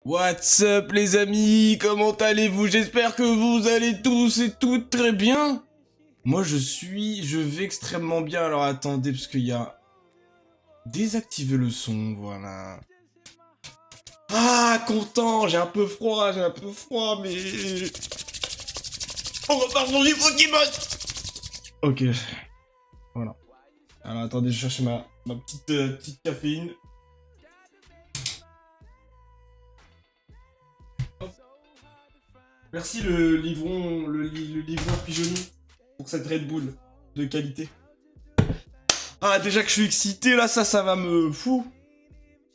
What's up les amis, comment allez-vous? J'espère que vous allez tous et toutes très bien. Moi je vais extrêmement bien, alors attendez parce qu'il y a... Désactiver le son, voilà. Ah, content, j'ai un peu froid, mais... On repart sur du Pokémon. Ok, voilà. Alors attendez, je cherche ma petite caféine. Merci le livreur pigeonnier pour cette Red Bull de qualité. Ah, déjà que je suis excité, là, ça va me fou.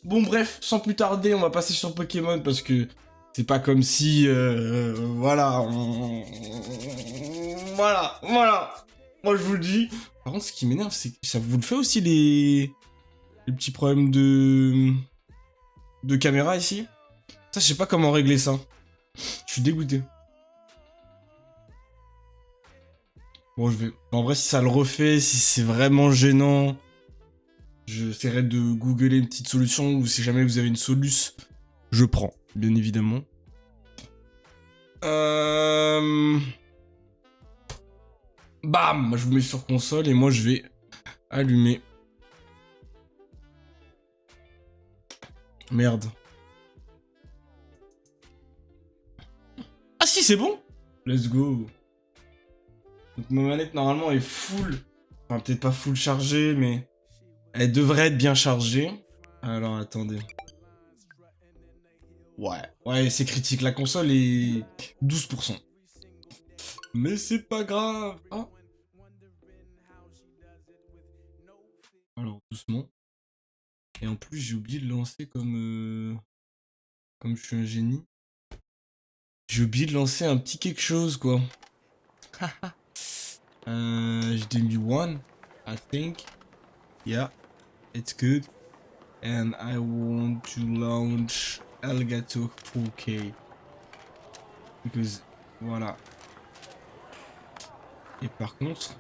Bon, bref, sans plus tarder, on va passer sur Pokémon parce que c'est pas comme si, voilà, voilà. Moi, je vous le dis. Par contre, ce qui m'énerve, c'est que ça vous le fait aussi les petits problèmes de caméra ici. Ça, je sais pas comment régler ça. Je suis dégoûté. Bon, je vais... En vrai, si ça le refait, si c'est vraiment gênant, j'essaierai de googler une petite solution, ou si jamais vous avez une soluce, je prends, bien évidemment. Bam! Je vous mets sur console et moi je vais allumer. Merde. Ah si, c'est bon! Let's go. Donc ma manette normalement est full. Enfin, peut-être pas full chargée, mais elle devrait être bien chargée. Alors attendez. Ouais, c'est critique. La console est 12%. Mais c'est pas grave. Ah. Alors doucement. Et en plus, j'ai oublié de lancer comme je suis un génie. J'ai oublié de lancer un petit quelque chose, quoi. J'ai mis one, I think. Yeah, it's good. And I want to launch Elgato 4K. Because, voilà. Et par contre...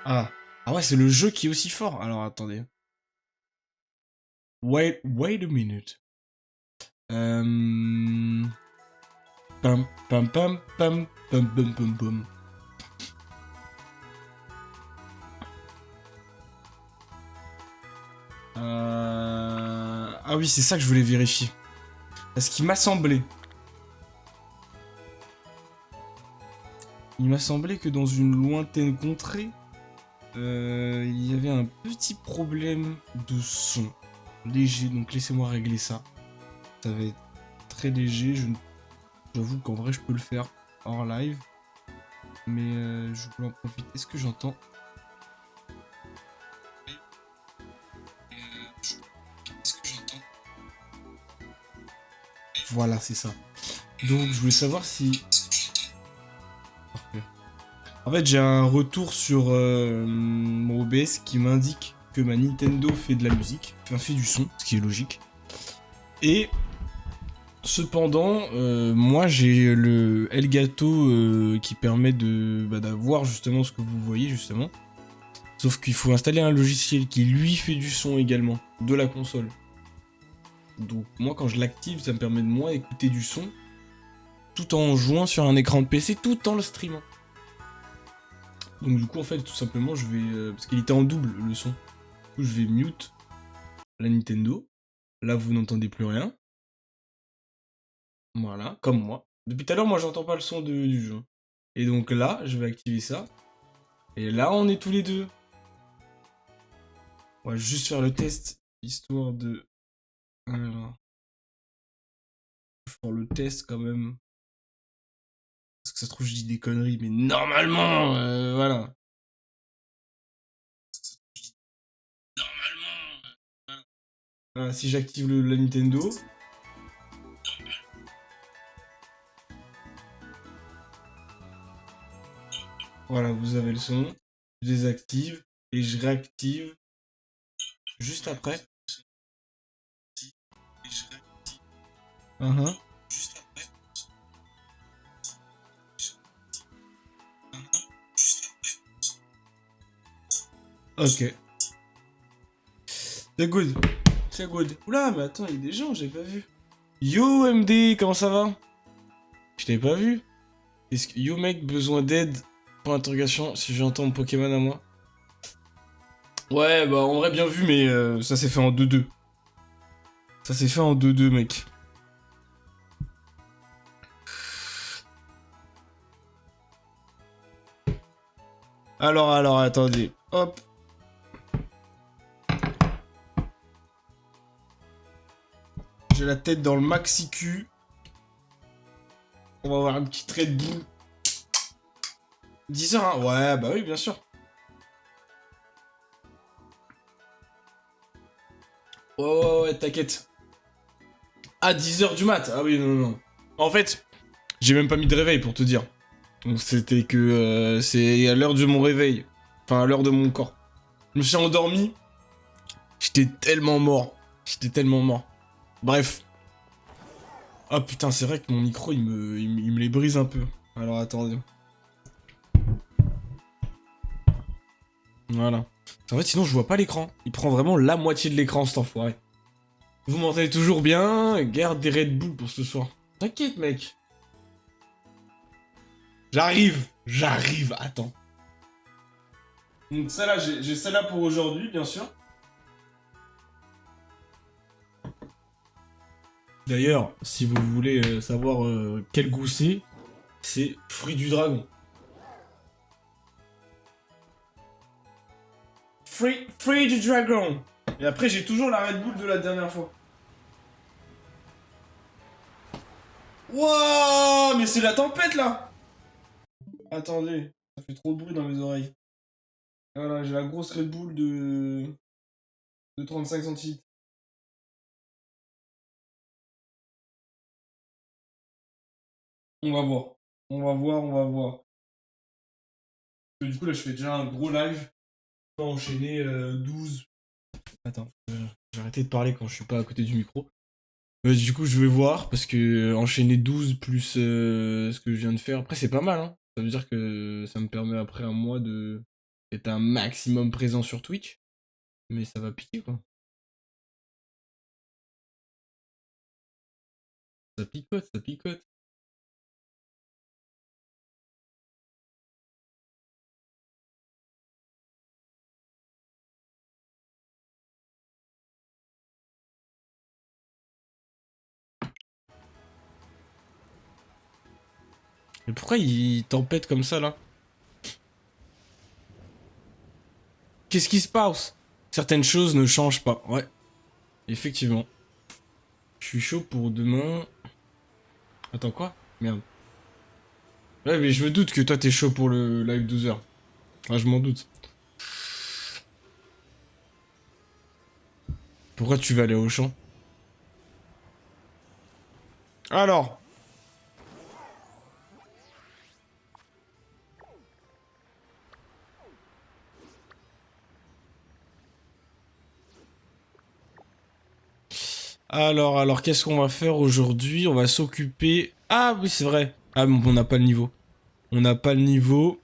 Ah ouais, c'est le jeu qui est aussi fort. Alors, attendez. Wait a minute. Pam, pam, pam, pam, pam, pam, pam, pam. Ah oui, c'est ça que je voulais vérifier. Parce qu'il m'a semblé. Il m'a semblé que dans une lointaine contrée, il y avait un petit problème de son. Léger, donc laissez-moi régler ça. Ça va être très léger. J'avoue qu'en vrai, je peux le faire hors live. Mais je voulais en profiter. Est-ce que j'entends? Voilà, c'est ça. Donc, je voulais savoir si... Parfait. En fait, j'ai un retour sur mon OBS qui m'indique que ma Nintendo fait de la musique, enfin fait du son, ce qui est logique. Et cependant, moi j'ai le Elgato qui permet d'avoir justement ce que vous voyez justement. Sauf qu'il faut installer un logiciel qui lui fait du son également, de la console. Donc moi quand je l'active, ça me permet de moi écouter du son, tout en jouant sur un écran de PC, tout en le streamant. Donc du coup en fait tout simplement je vais... parce qu'il était en double le son. Du coup je vais mute la Nintendo. Là vous n'entendez plus rien. Voilà, comme moi. Depuis tout à l'heure moi j'entends pas le son du jeu. Et donc là je vais activer ça. Et là on est tous les deux. On va juste faire le test, histoire de... Alors... Je vais faire le test quand même. Parce que ça se trouve je dis des conneries, mais normalement, voilà. Voilà, si j'active la Nintendo. Voilà, vous avez le son. Je désactive et je réactive juste après. Uh-huh. Ok. C'est good. C'est good. Oula, mais attends, il y a des gens, j'ai pas vu. Yo MD, comment ça va? Je t'avais pas vu. Est-ce que yo mec, besoin d'aide? Point d'interrogation, si j'entends mon Pokémon à moi. Ouais, bah on aurait bien vu, mais ça s'est fait en 2-2. Ça s'est fait en 2-2, mec. Alors, attendez. Hop. J'ai la tête dans le maxi cul. On va avoir un petit trait de boue. 10h, hein? Ouais, bah oui, bien sûr. Ouais, t'inquiète. Ah, 10h du mat. Ah oui, non. En fait, j'ai même pas mis de réveil pour te dire. Donc c'était que c'est à l'heure de mon réveil. Enfin, à l'heure de mon corps. Je me suis endormi. J'étais tellement mort. Bref. Ah putain, c'est vrai que mon micro, il me les brise un peu. Alors attendez. Voilà. En fait, sinon, je vois pas l'écran. Il prend vraiment la moitié de l'écran, cet enfoiré. Vous m'entendez toujours bien? Garde des Red Bull pour ce soir. T'inquiète, mec. J'arrive, attends. Donc celle-là, j'ai celle-là pour aujourd'hui, bien sûr. D'ailleurs, si vous voulez savoir quel goût c'est fruit du dragon. Fruit du dragon. Et après, j'ai toujours la Red Bull de la dernière fois. Wouah, mais c'est la tempête, là. Attendez, ça fait trop de bruit dans mes oreilles. Voilà, j'ai la grosse Red Bull de 35 centilitres. On va voir. On va voir. Du coup, là, je fais déjà un gros live. Je vais enchaîner 12. Attends, j'ai arrêté de parler quand je suis pas à côté du micro. Du coup, je vais voir, parce que enchaîner 12 plus ce que je viens de faire, après, c'est pas mal, hein. Ça veut dire que ça me permet après un mois d'être un maximum présent sur Twitch. Mais ça va piquer, quoi. Ça picote, ça picote. Mais pourquoi il tempête comme ça, là? Qu'est-ce qui se passe? Certaines choses ne changent pas. Ouais, effectivement. Je suis chaud pour demain. Attends, quoi? Merde. Ouais, mais je me doute que toi, t'es chaud pour le live 12h. Ah, je m'en doute. Pourquoi tu vas aller au champ? Alors. Alors, qu'est-ce qu'on va faire aujourd'hui? On va s'occuper... Ah oui, c'est vrai. Ah, bon, on n'a pas le niveau. On n'a pas le niveau.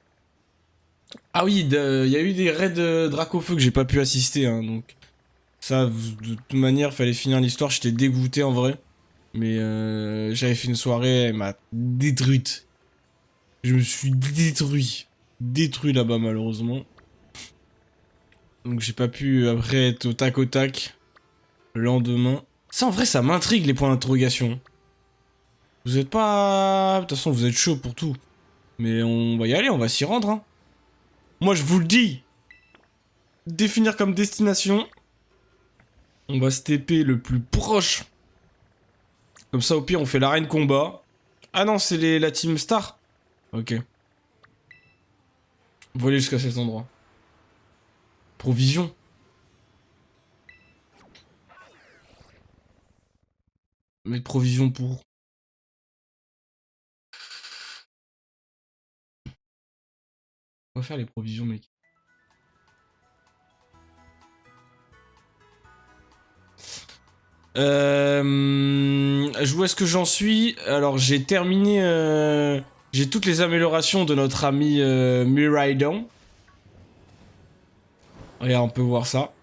Ah oui, il y a eu des raids Dracofeu que j'ai pas pu assister, hein, donc... Ça, de toute manière, fallait finir l'histoire. J'étais dégoûté, en vrai. Mais j'avais fait une soirée, elle m'a détruite. Je me suis détruit. Détruit là-bas, malheureusement. Donc j'ai pas pu, après, être au tac au tac. Le lendemain. Ça, en vrai, ça m'intrigue, les points d'interrogation. Vous êtes pas... De toute façon, vous êtes chaud pour tout. Mais on va y aller, on va s'y rendre, hein. Moi, je vous le dis. Définir comme destination. On va se TP le plus proche. Comme ça, au pire, on fait l'arène combat. Ah non, c'est la team star. Ok. Voler jusqu'à cet endroit. Provision. Mais provision pour... On va faire les provisions, mec. Où est-ce que j'en suis? Alors, j'ai terminé... J'ai toutes les améliorations de notre ami Miraidon. Regarde, on peut voir ça.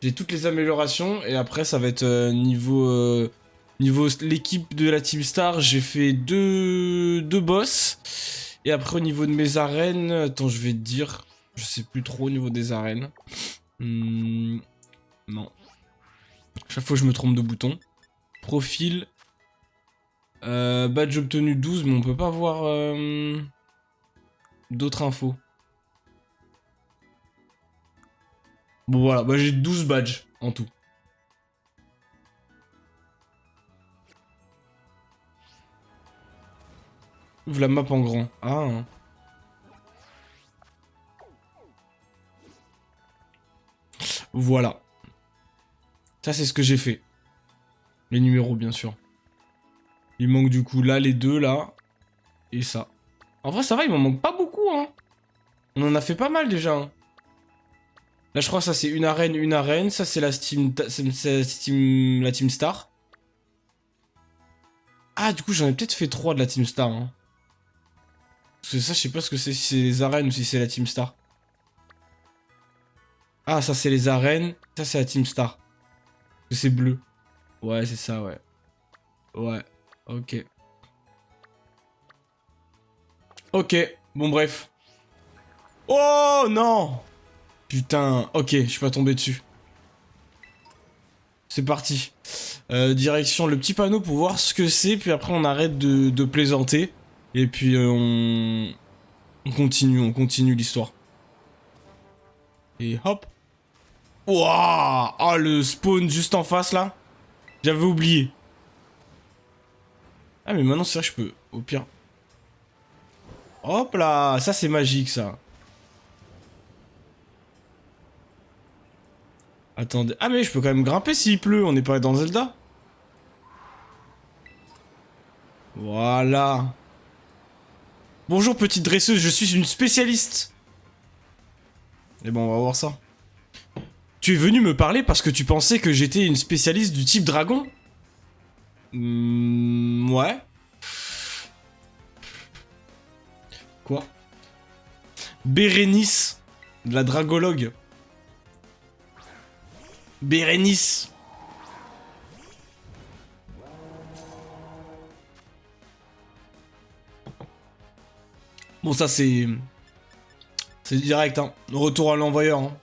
J'ai toutes les améliorations et après ça va être niveau l'équipe de la Team Star, j'ai fait deux boss. Et après au niveau de mes arènes, attends je vais te dire, je sais plus trop au niveau des arènes. Non. Chaque fois je me trompe de bouton. Profil. Badge obtenu 12 mais on peut pas voir d'autres infos. Bon voilà, bah j'ai 12 badges en tout. Ouvre la map en grand. Ah. Hein. Voilà. Ça c'est ce que j'ai fait. Les numéros bien sûr. Il manque du coup là les deux là. Et ça. En vrai ça va, il m'en manque pas beaucoup hein. On en a fait pas mal déjà. Hein. Là je crois que ça c'est une arène. Ça c'est la la Team Star. Ah du coup j'en ai peut-être fait 3 de la Team Star. Hein. Parce que ça je sais pas ce que c'est, si c'est les arènes ou si c'est la Team Star. Ah ça c'est les arènes. Ça c'est la Team Star. Parce que c'est bleu. Ouais c'est ça ouais. Ouais. Ok. Ok. Bon bref. Oh non. Putain. Ok je suis pas tombé dessus. C'est parti. Direction le petit panneau pour voir ce que c'est, puis après on arrête de plaisanter. Et puis on continue l'histoire. Et hop. Wouah. Ah le spawn juste en face là. J'avais oublié. Ah mais maintenant c'est vrai que je peux, au pire. Hop là, ça c'est magique ça. Attendez. Ah mais je peux quand même grimper s'il pleut, on n'est pas dans Zelda. Voilà. Bonjour petite dresseuse, je suis une spécialiste. Et bon, on va voir ça. Tu es venu me parler parce que tu pensais que j'étais une spécialiste du type dragon? Ouais. Quoi? Bérénice, de la dragologue. Bérénice. Bon, ça c'est... C'est direct, hein. Retour à l'envoyeur, hein.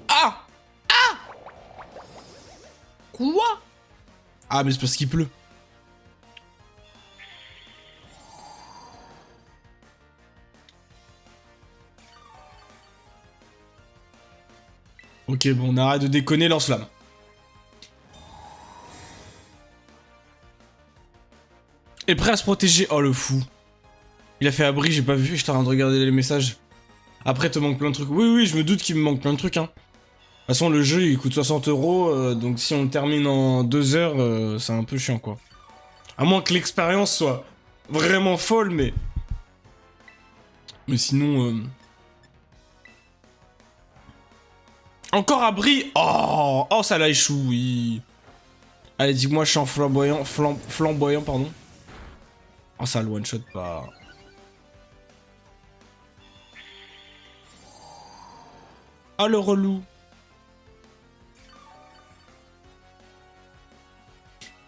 Ah! Ah! Quoi? Ah, mais c'est parce qu'il pleut. Ok, bon, on arrête de déconner, lance-flamme. Est prêt à se protéger. Oh, le fou. Il a fait abri, j'ai pas vu, j'étais en train de regarder les messages. Après, te manque plein de trucs. Oui, oui, je me doute qu'il me manque plein de trucs, hein. De toute façon, le jeu, il coûte 60 €, donc si on le termine en 2 heures, c'est un peu chiant, quoi. À moins que l'expérience soit vraiment folle, mais... Mais sinon... Encore abri. Oh, oh, ça l'a échoué, oui. Allez, dis-moi, je suis en flamboyant, flamboyant, pardon. Oh, ça le one-shot pas. Ah, le relou.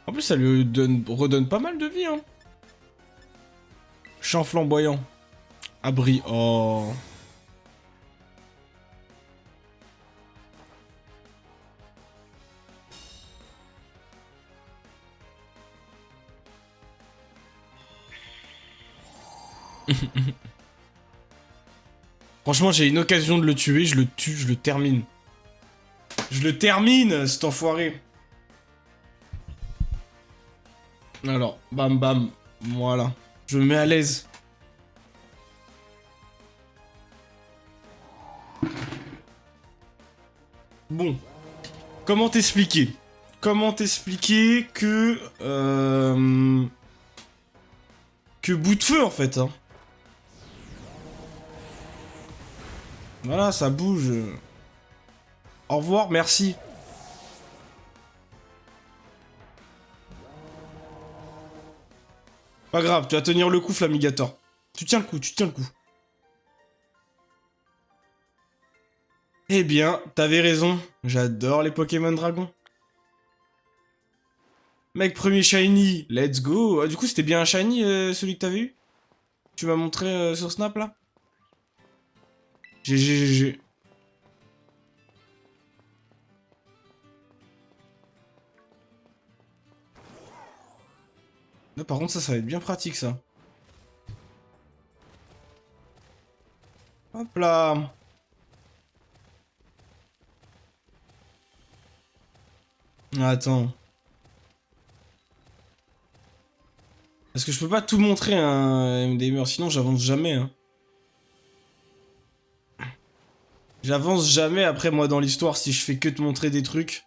En plus, ça lui redonne pas mal de vie, hein. Champ flamboyant. Abri. Oh. Franchement, j'ai une occasion de le tuer, je le tue, je le termine. Je le termine, cet enfoiré. Alors, bam bam. Voilà. Je me mets à l'aise. Bon. Comment t'expliquer? Comment t'expliquer que... Que bout de feu, en fait, hein. Voilà, ça bouge. Au revoir, merci. Pas grave, tu vas tenir le coup, Flamigator. Tu tiens le coup, tu tiens le coup. Eh bien, t'avais raison. J'adore les Pokémon Dragons. Mec, premier shiny, let's go. Ah, du coup, c'était bien un shiny, celui que t'avais eu? Tu m'as montré sur Snap, là? GG. Là, par contre, ça va être bien pratique, ça. Hop là. Attends. Parce que je peux pas tout montrer, hein, MDMer, sinon j'avance jamais, hein. J'avance jamais après, moi, dans l'histoire, si je fais que te montrer des trucs.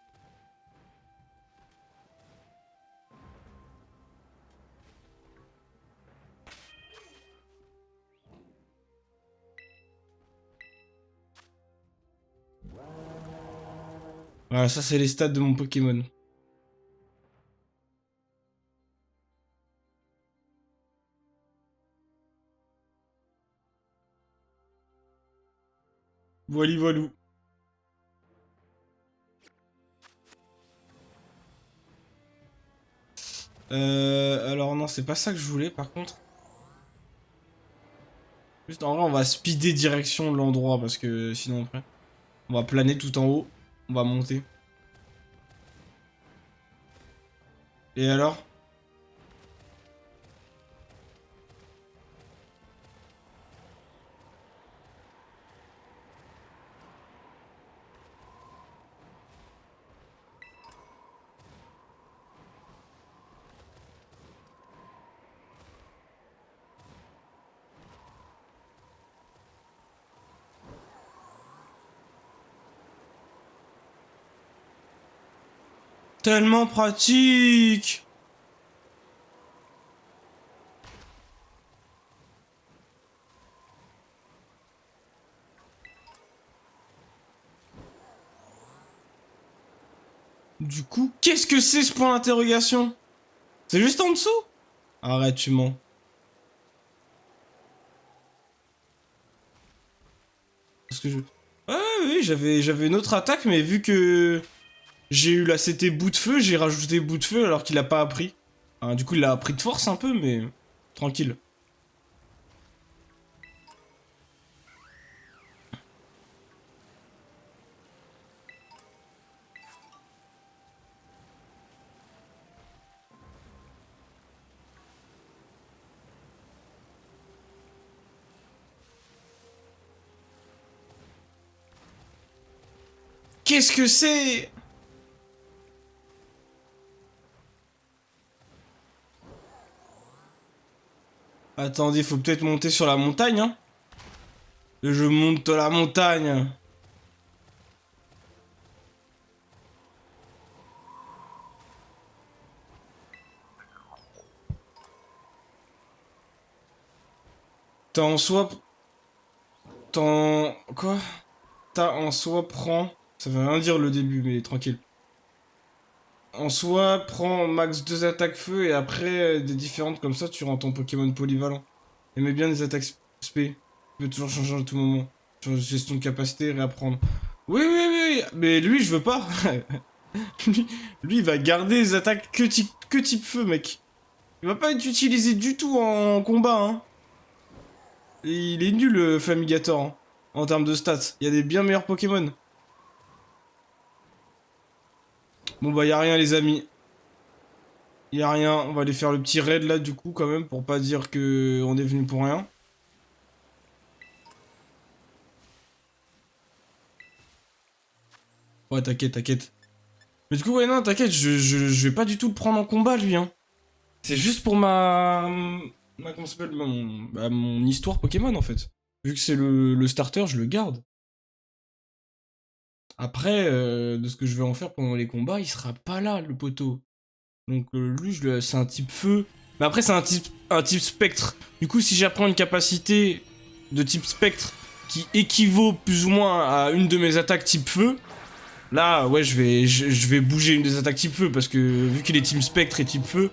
Voilà, ça, c'est les stats de mon Pokémon. Voili voilou. Alors non, c'est pas ça que je voulais, par contre. Juste, en vrai, on va speeder direction de l'endroit, parce que sinon, après... On va planer tout en haut. On va monter. Et alors? Tellement pratique! Du coup, qu'est-ce que c'est ce point d'interrogation? C'est juste en dessous? Arrête, tu mens. Parce que je... Ah oui, j'avais une autre attaque, mais vu que j'ai eu la CT bout de feu, j'ai rajouté bout de feu alors qu'il a pas appris. Hein, du coup, il a appris de force un peu, mais tranquille. Qu'est-ce que c'est? Attendez, faut peut-être monter sur la montagne, hein. Je monte la montagne. T'as en soi... T'en... Quoi? T'as en soi prend... Ça veut rien dire le début, mais tranquille. En soi, prends max 2 attaques feu et après des différentes comme ça, tu rends ton Pokémon polyvalent. Aimez bien les attaques SP. Tu peux toujours changer à tout moment. Gestion de capacité, réapprendre. Oui, mais lui, je veux pas. lui, il va garder les attaques que type feu, mec. Il va pas être utilisé du tout en combat, hein. Et il est nul, le Famigator, hein, en termes de stats. Il y a des bien meilleurs Pokémon. Bon bah, y a rien, les amis. Y a rien, on va aller faire le petit raid là du coup quand même pour pas dire que on est venu pour rien. Ouais, t'inquiète. Mais du coup, ouais, non, t'inquiète, je vais pas du tout le prendre en combat lui, hein. C'est juste pour comment ça s'appelle, mon histoire Pokémon en fait. Vu que c'est le starter, je le garde. Après, de ce que je vais en faire pendant les combats, il sera pas là, le poteau. Donc lui, c'est un type feu. Mais après, c'est un type spectre. Du coup, si j'apprends une capacité de type spectre qui équivaut plus ou moins à une de mes attaques type feu, là, ouais, je vais bouger une des attaques type feu. Parce que vu qu'il est team spectre et type feu,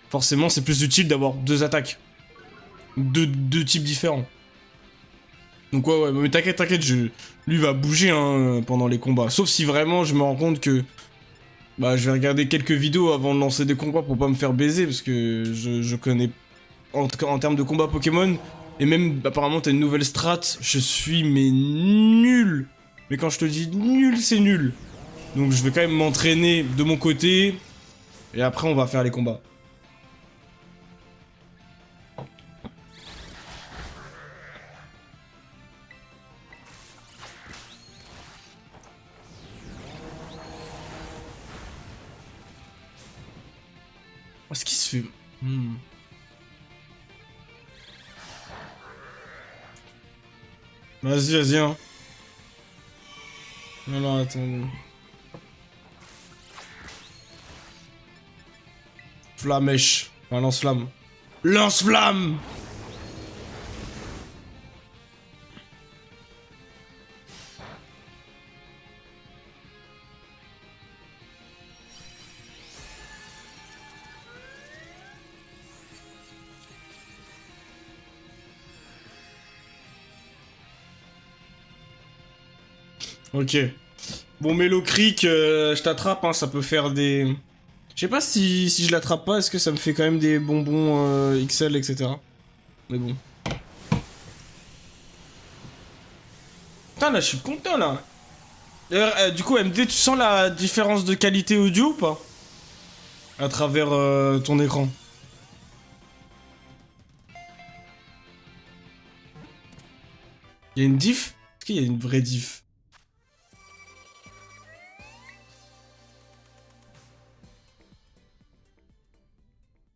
forcément, c'est plus utile d'avoir deux attaques. Deux types différents. Donc ouais, mais t'inquiète, lui va bouger hein, pendant les combats. Sauf si vraiment je me rends compte que bah je vais regarder quelques vidéos avant de lancer des combats pour pas me faire baiser parce que je connais en termes de combat Pokémon et même apparemment t'as une nouvelle strat, je suis mais nul. Mais quand je te dis nul, c'est nul. Donc je vais quand même m'entraîner de mon côté et après on va faire les combats. Est-ce qu'il se fait... Vas-y, hein. Non, attends. Flamèche. Enfin, lance-flamme. Lance-flamme! Ok. Bon, Mellow Creek, je t'attrape, hein, ça peut faire des... Je sais pas si je l'attrape pas, est-ce que ça me fait quand même des bonbons XL, etc. Mais bon. Putain, là, je suis content, là. D'ailleurs, du coup, MD, tu sens la différence de qualité audio ou pas? À travers ton écran. Il y a une diff? Est-ce qu'il y a une vraie diff?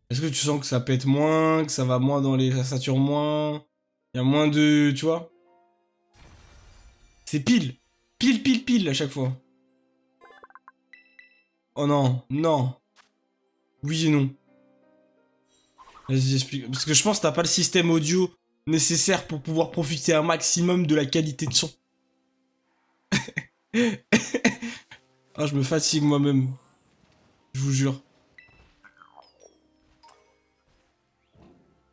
Est-ce que tu sens que ça pète moins, que ça va moins dans les... ça sature moins? Il y a moins de... tu vois? C'est pile. Pile à chaque fois. Oh non, non. Oui et non. Vas-y, explique. Parce que je pense que t'as pas le système audio nécessaire pour pouvoir profiter un maximum de la qualité de son. Ah, je me fatigue moi-même. Je vous jure.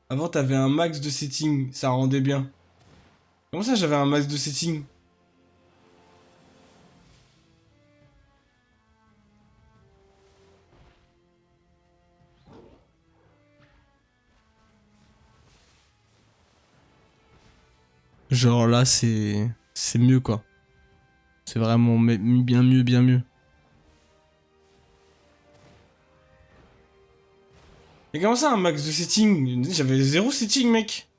Avant, t'avais un max de setting. Ça rendait bien. Comment ça, j'avais un max de setting? Genre là, c'est... c'est mieux, quoi. C'est vraiment bien mieux, bien mieux. Mais comment ça, un max de setting? J'avais zéro setting, mec.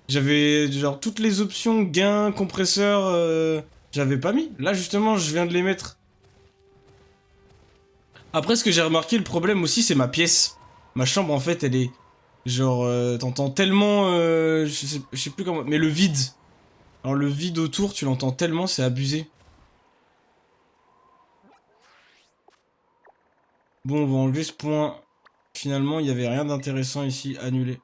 J'avais genre toutes les options, gain, compresseur, j'avais pas mis. Là, justement, je viens de les mettre. Après, ce que j'ai remarqué, le problème aussi, c'est ma pièce. Ma chambre, en fait, elle est... genre, t'entends tellement... je sais plus comment... Mais le vide. Alors, le vide autour, tu l'entends tellement, c'est abusé. Bon, on va enlever ce point. Finalement, il y avait rien d'intéressant ici. Annulé.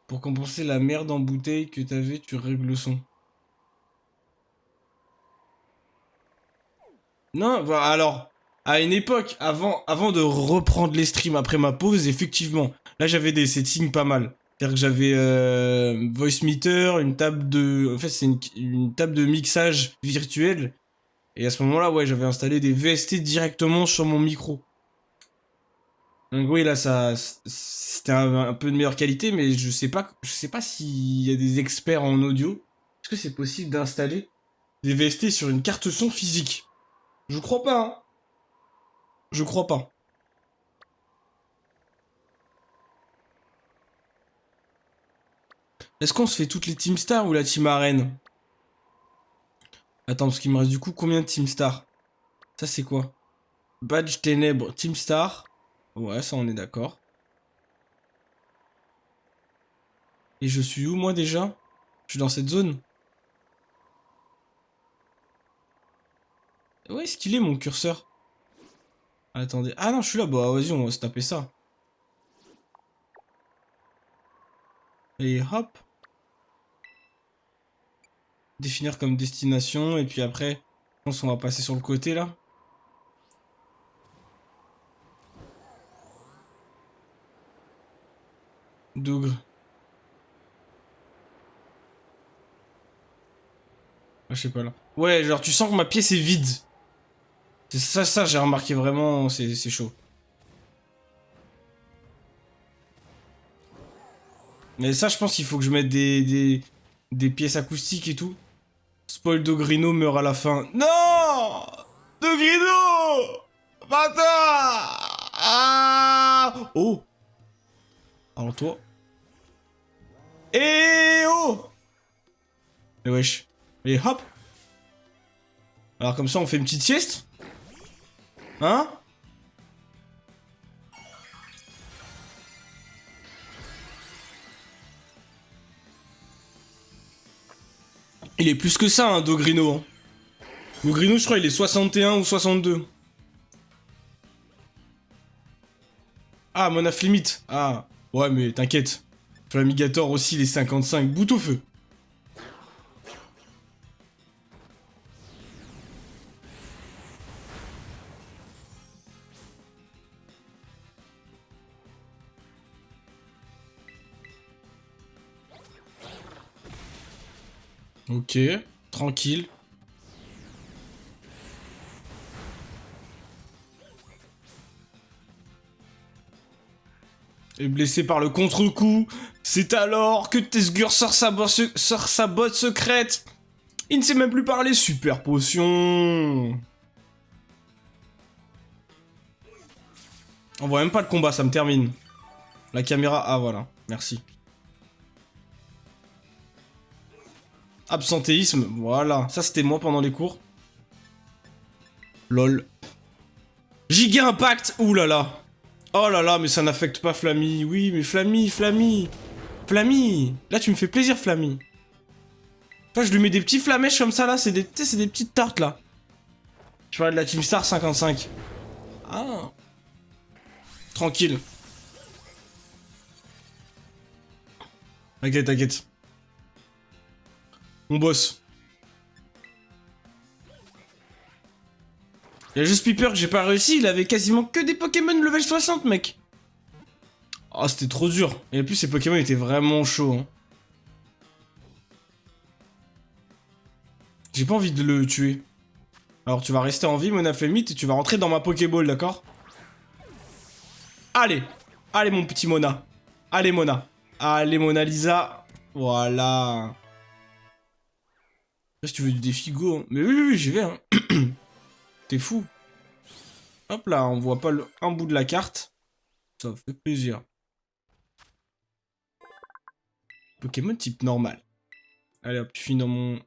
Pour compenser la merde en bouteille que t'avais, tu règles le son. Non, bah alors, à une époque, avant de reprendre les streams après ma pause, effectivement, là j'avais des settings pas mal. C'est-à-dire que j'avais voice meter, une table de... En fait, c'est une table de mixage virtuel. Et à ce moment-là, ouais, j'avais installé des VST directement sur mon micro. Donc oui, là, ça, c'était un peu de meilleure qualité, mais je sais pas s'il y a des experts en audio. Est-ce que c'est possible d'installer des VST sur une carte son physique? Je crois pas, hein. Je crois pas. Est-ce qu'on se fait toutes les Team Star ou la Team Arène? Attends, parce qu'il me reste du coup combien de Team Star? Ça c'est quoi? Badge Ténèbres, Team Star. Ouais, ça on est d'accord. Et je suis où moi déjà? Je suis dans cette zone. Où est-ce qu'il est mon curseur? Attendez. Ah non, je suis là. Bah vas-y, on va se taper ça. Et hop. Définir comme destination. Et puis après, je pense qu'on va passer sur le côté là. d'ogre. Ah, je sais pas là. Ouais, genre tu sens que ma pièce est vide. C'est ça, j'ai remarqué vraiment, c'est chaud. Mais ça, je pense qu'il faut que je mette des pièces acoustiques et tout. Spoil Dogrino meurt à la fin. Non! Dogrino! Pas toi! Ah! Oh! Alors toi? Eh oh! Et wesh. Et hop! Alors comme ça, on fait une petite sieste? Hein? Il est plus que ça, hein, Dogrino. Hein. Dogrino, je crois, il est 61 ou 62. Ah, Monaf limite. Ah, ouais, mais t'inquiète. Flamigator aussi, les 55. Bout au feu. Ok, tranquille. Et blessé par le contre-coup, c'est alors que Tesgur sort sa botte secrète. Il ne sait même plus parler, super potion. On voit même pas le combat, ça me termine. La caméra, ah voilà, merci. Absentéisme, voilà. Ça, c'était moi pendant les cours. Lol. Giga Impact, ouh là là. Oh là là, mais ça n'affecte pas Flammy. Oui, mais Flammy. Flammy. Là, tu me fais plaisir, Flammy. Toi, je lui mets des petits flamèches comme ça, là. C'est des petites tartes, là. Je parlais de la Team Star 55. Ah. Tranquille. T'inquiète, t'inquiète. On bosse. Il y a juste Piper que j'ai pas réussi, il avait quasiment que des Pokémon level 60, mec. Oh, c'était trop dur. Et en plus, ces Pokémon étaient vraiment chauds. Hein. J'ai pas envie de le tuer. Alors, tu vas rester en vie, Monaflemite, et tu vas rentrer dans ma Pokéball, d'accord? Allez. Allez, mon petit Mona. Allez, Mona. Allez, Mona Lisa. Voilà. Si tu veux du défi, go. Hein. Mais oui, j'y vais. Hein. T'es fou. Hop là, on voit pas un bout de la carte. Ça fait plaisir. Pokémon type normal. Allez hop, tu finis dans mon...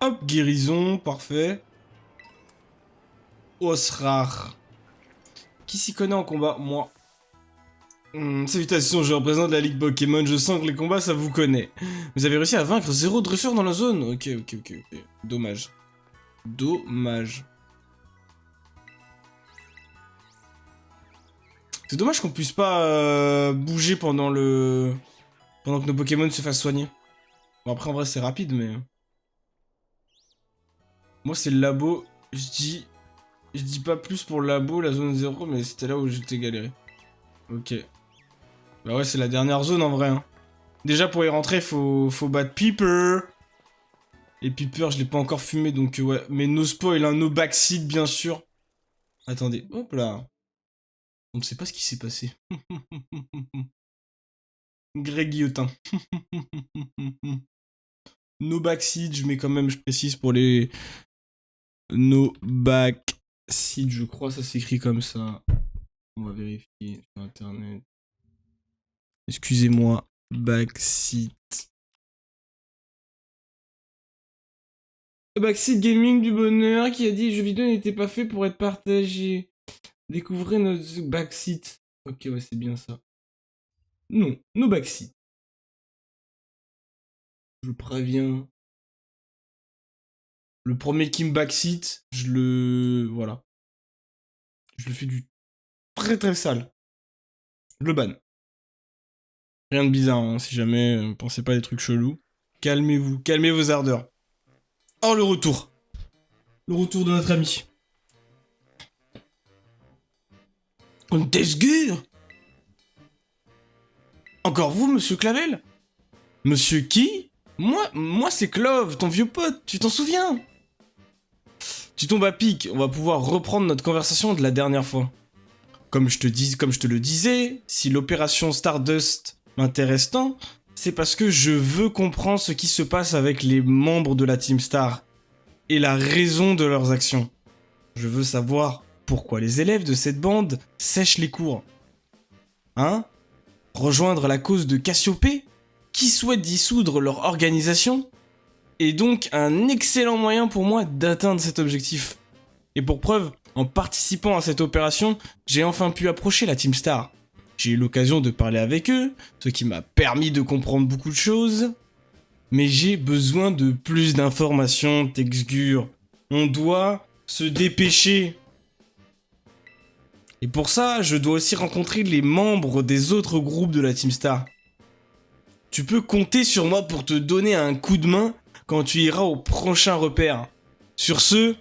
Hop, guérison, parfait. Os rare. Qui s'y connaît en combat? Moi. Salutations, je représente la Ligue Pokémon, je sens que les combats, ça vous connaît. Vous avez réussi à vaincre 0 dressure dans la zone. Ok. Dommage. C'est dommage qu'on puisse pas bouger pendant que nos Pokémon se fassent soigner. Bon, après, en vrai, c'est rapide, mais... Moi, c'est le labo. Je dis pas plus pour le labo, la zone 0, mais c'était là où j'étais galéré. Ok. Bah ouais, c'est la dernière zone, en vrai. Hein. Déjà, pour y rentrer, faut battre Piper. Et Piper, je l'ai pas encore fumé, donc ouais. Mais no spoil, hein, no backseat, bien sûr. Attendez, hop là. On ne sait pas ce qui s'est passé. Greg Guillotin. No backseat, je mets quand même, je précise pour les... No backseat, je crois, ça s'écrit comme ça. On va vérifier sur internet. Excusez-moi, backseat. Backseat Gaming du bonheur qui a dit jeux vidéo n'était pas fait pour être partagé. Découvrez notre backseat. Ok, ouais, c'est bien ça. Non, no backseat. Je préviens. Le premier qui me backseat, je le... Voilà. Je le fais du très sale. Je le banne. Rien de bizarre, hein, si jamais pensez pas à des trucs chelous. Calmez-vous, calmez vos ardeurs. Oh, le retour. Le retour de notre ami. Desgur. Encore vous, monsieur Clavel? Monsieur qui? Moi c'est Clove, ton vieux pote, tu t'en souviens? Tu tombes à pic, on va pouvoir reprendre notre conversation de la dernière fois. Comme je te le disais, si l'opération Stardust m'intéresse tant, c'est parce que je veux comprendre ce qui se passe avec les membres de la Team Star et la raison de leurs actions. Je veux savoir pourquoi les élèves de cette bande sèchent les cours. Hein? Rejoindre la cause de Cassiopée, qui souhaite dissoudre leur organisation, est donc un excellent moyen pour moi d'atteindre cet objectif. Et pour preuve, en participant à cette opération, j'ai enfin pu approcher la Team Star. J'ai eu l'occasion de parler avec eux, ce qui m'a permis de comprendre beaucoup de choses. Mais j'ai besoin de plus d'informations, Texgur. On doit se dépêcher. Et pour ça, je dois aussi rencontrer les membres des autres groupes de la Team Star. Tu peux compter sur moi pour te donner un coup de main quand tu iras au prochain repère. Sur ce,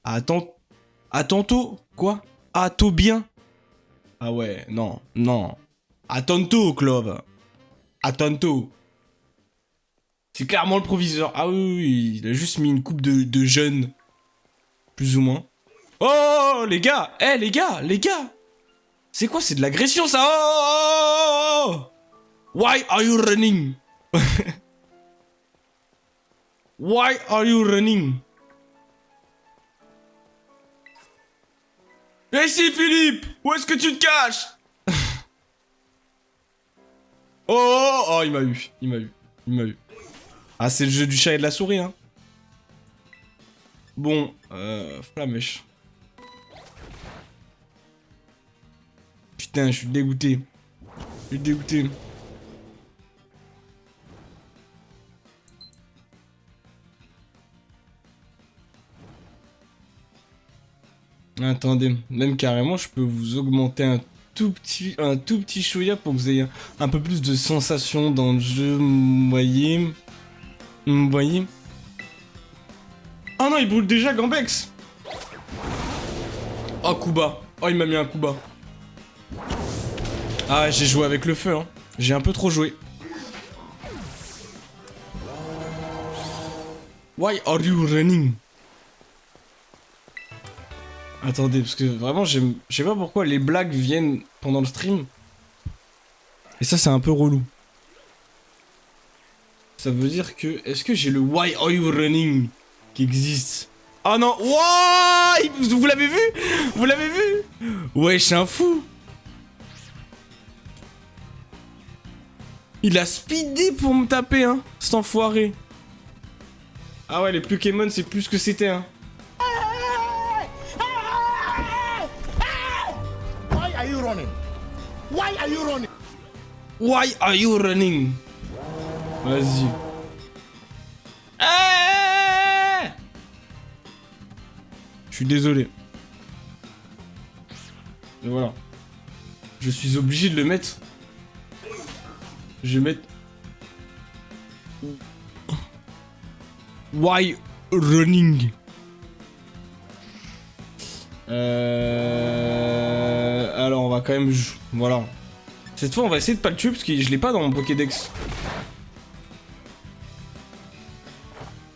à tantôt. Quoi? À tôt bien. Ah ouais, non. À tantôt, Clove. À tantôt. C'est clairement le proviseur. Ah oui, il a juste mis une coupe de jeunes. Plus ou moins. Oh, les gars! Les gars! C'est quoi? C'est de l'agression, ça! Oh! Why are you running? Why are you running? Et si, Philippe! Où est-ce que tu te caches? Oh, il m'a eu. Ah, c'est le jeu du chat et de la souris, hein. Bon, flamèche. Putain, je suis dégoûté. Attendez, même carrément, je peux vous augmenter un tout petit chouïa pour que vous ayez un peu plus de sensations dans le jeu, vous voyez? Oh non, il brûle déjà Gambex. Oh, coup bas. Oh, il m'a mis un coup bas. Ah, j'ai joué avec le feu, hein. J'ai un peu trop joué. Why are you running? Attendez, parce que vraiment, je sais pas pourquoi les blagues viennent pendant le stream. Et ça, c'est un peu relou. Ça veut dire que... Est-ce que j'ai le Why are you running qui existe? Oh non! Wouah! Vous l'avez vu? Vous l'avez vu? Ouais, je suis un fou! Il a speedé pour me taper, hein, cet enfoiré. Ah ouais, les Pokémon, c'est plus ce que c'était, hein. Why are you running? Why are you running? Why are you running? Vas-y. Je suis désolé. Mais voilà. Je suis obligé de le mettre. Je vais mettre... Why running? Alors on va quand même... Voilà. Cette fois on va essayer de pas le tuer parce que je l'ai pas dans mon Pokédex.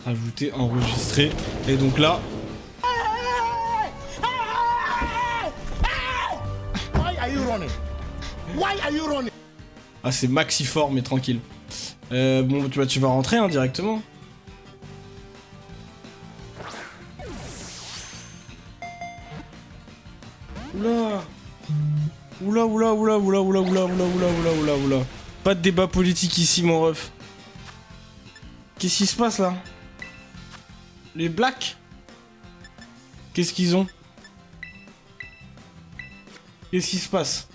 Ajouter, enregistrer. Et donc là... Why are you running? Why are you running? Ah, c'est maxi fort, mais tranquille. Bon, tu vas rentrer, hein, directement. Oula. Pas de débat politique ici, mon ref. Qu'est-ce qui se passe, là? Les blacks? Qu'est-ce qu'ils ont? Qu'est-ce qui se passe?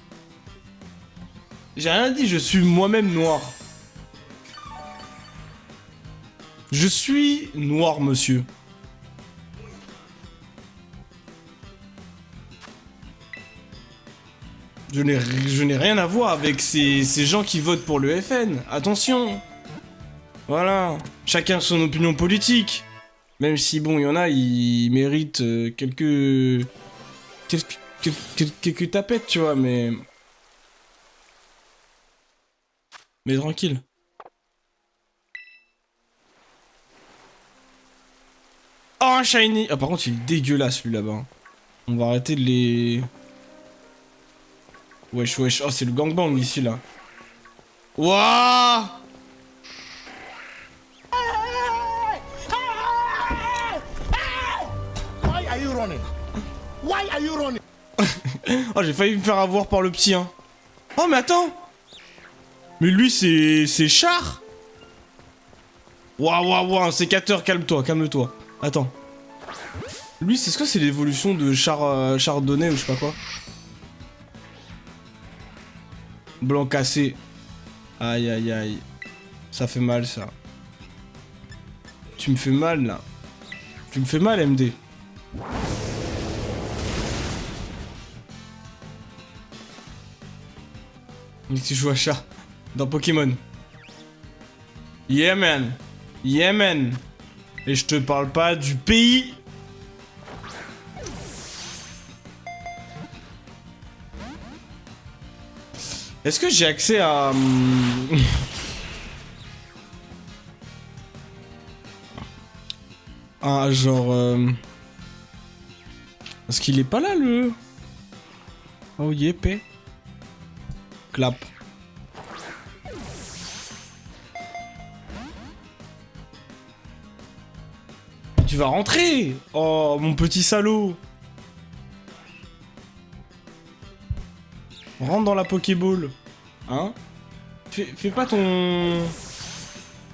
J'ai rien dit, je suis moi-même noir. Je suis noir, monsieur. Je n'ai rien à voir avec ces gens qui votent pour le FN. Attention. Voilà. Chacun son opinion politique. Même si, bon, il y en a, ils méritent quelques... Quelques tapettes, tu vois, mais... Mais tranquille. Oh, un shiny! Ah, par contre, il est dégueulasse, lui, là-bas. On va arrêter de les... Wesh, wesh. Oh, c'est le gangbang, ici, là. Wouah! Why are you running? Why are you running? Oh, j'ai failli me faire avoir par le petit, hein. Oh, mais attends! Mais lui, c'est Char! Waouh, waouh, waouh, un sécateur, calme-toi, calme-toi. Attends. Lui, c'est ce que c'est l'évolution de Chardonnay ou je sais pas quoi. Blanc cassé. Aïe, aïe, aïe. Ça fait mal, ça. Tu me fais mal, là. Tu me fais mal, MD. Mais tu joues à chat. Dans Pokémon. Yeah, man. Yeah, man. Et je te parle pas du pays. Est-ce que j'ai accès à... Ah, genre... Parce qu'il est pas là, le... Oh, yépé. Clap. Tu vas rentrer. Oh, mon petit salaud. Rentre dans la Pokéball. Hein? Fais pas ton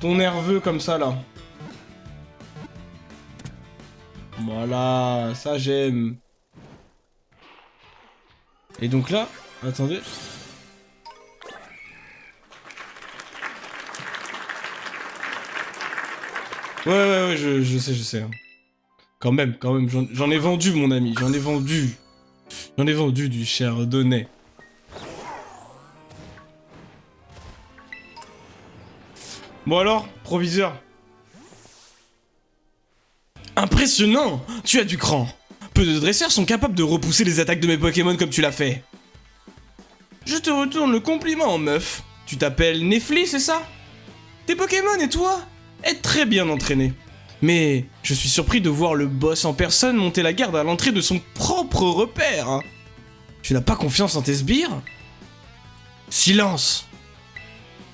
nerveux comme ça, là. Voilà, ça j'aime. Et donc là, attendez. Ouais, je sais. Hein. Quand même, j'en ai vendu, mon ami, j'en ai vendu. J'en ai vendu du Chardonnay. Bon alors, proviseur. Impressionnant! Tu as du cran. Peu de dresseurs sont capables de repousser les attaques de mes Pokémon comme tu l'as fait. Je te retourne le compliment, meuf. Tu t'appelles Nefli, c'est ça? Tes Pokémon et toi êtes très bien entraînés. Mais je suis surpris de voir le boss en personne monter la garde à l'entrée de son propre repère. Hein. Tu n'as pas confiance en tes sbires? Silence!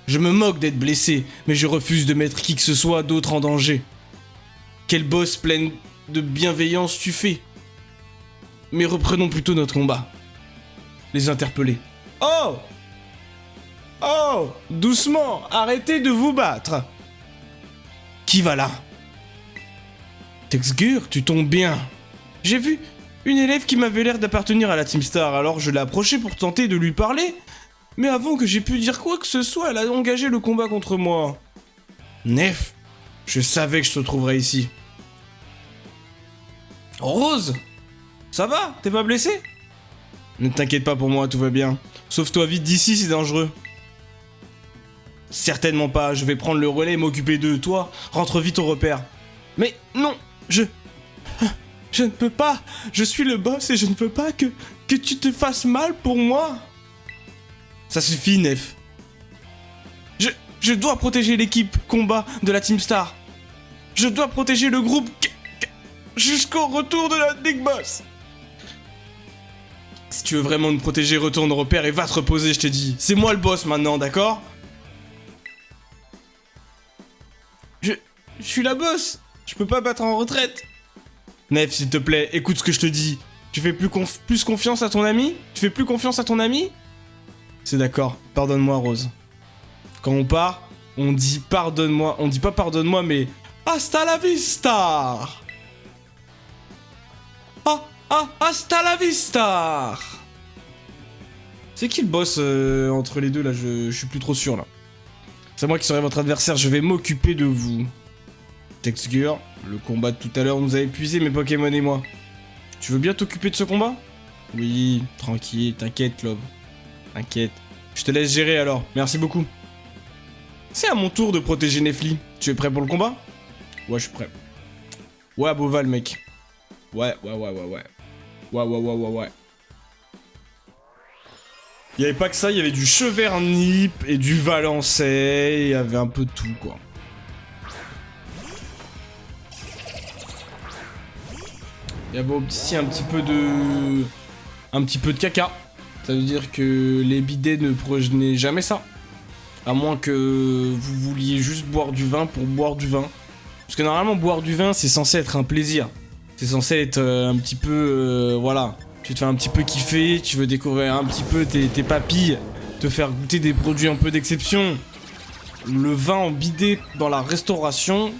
Je me moque d'être blessé, mais je refuse de mettre qui que ce soit d'autre en danger. Quel boss plein de bienveillance tu fais? Mais reprenons plutôt notre combat. Les interpeller. Oh! Oh! Doucement, arrêtez de vous battre! Qui va là? Texgur, tu tombes bien. J'ai vu une élève qui m'avait l'air d'appartenir à la Team Star, alors je l'ai approchée pour tenter de lui parler. Mais avant que j'ai pu dire quoi que ce soit, elle a engagé le combat contre moi. Nef, je savais que je te trouverais ici. Rose, ça va? T'es pas blessé? Ne t'inquiète pas pour moi, tout va bien. Sauve-toi vite d'ici, c'est dangereux. Certainement pas, je vais prendre le relais et m'occuper d'eux. Toi, rentre vite au repère. Mais non, je ne peux pas. Je suis le boss et je ne veux pas que tu te fasses mal pour moi. Ça suffit, Nef. Je dois protéger l'équipe combat de la Team Star. Je dois protéger le groupe jusqu'au retour de la Big Boss. Si tu veux vraiment me protéger, retourne au repère et va te reposer, je t'ai dit. C'est moi le boss maintenant, d'accord? Je suis la boss. Je peux pas battre en retraite. Nef, s'il te plaît, écoute ce que je te dis. Tu fais plus confiance à ton ami? Tu fais plus confiance à ton ami? C'est d'accord, pardonne-moi, Rose. Quand on part, on dit pardonne-moi. On dit pas pardonne-moi, mais hasta la vista. Hasta la vista. C'est qui le boss entre les deux, là? Je suis plus trop sûr, là. C'est moi qui serai votre adversaire, je vais m'occuper de vous. Texgur, le combat de tout à l'heure nous a épuisé, mes Pokémon et moi. Tu veux bien t'occuper de ce combat? Oui, tranquille, t'inquiète, Love. T'inquiète. Je te laisse gérer alors, merci beaucoup. C'est à mon tour de protéger Nefli. Tu es prêt pour le combat? Ouais, je suis prêt. Ouais, Boval, mec. Ouais. Ouais. Il y avait pas que ça, il y avait du Chevernip et du Valençay, il y avait un peu de tout, quoi. Il y avait aussi un petit peu de caca. Ça veut dire que les bidets ne prenaient jamais ça. À moins que vous vouliez juste boire du vin pour boire du vin. Parce que normalement, boire du vin, c'est censé être un plaisir. C'est censé être un petit peu... voilà. Tu te fais un petit peu kiffer, tu veux découvrir un petit peu tes papilles, te faire goûter des produits un peu d'exception. Le vin en bidet dans la restauration,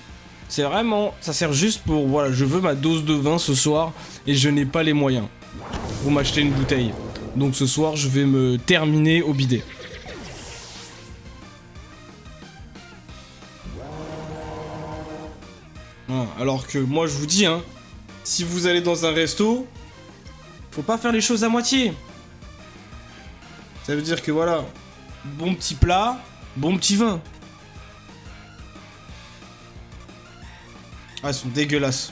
c'est vraiment... ça sert juste pour... voilà, je veux ma dose de vin ce soir et je n'ai pas les moyens pour m'acheter une bouteille. Donc ce soir, je vais me terminer au bidet. Alors que moi je vous dis, hein, si vous allez dans un resto, faut pas faire les choses à moitié. Ça veut dire que voilà, bon petit plat, bon petit vin. Ah, elles sont dégueulasses.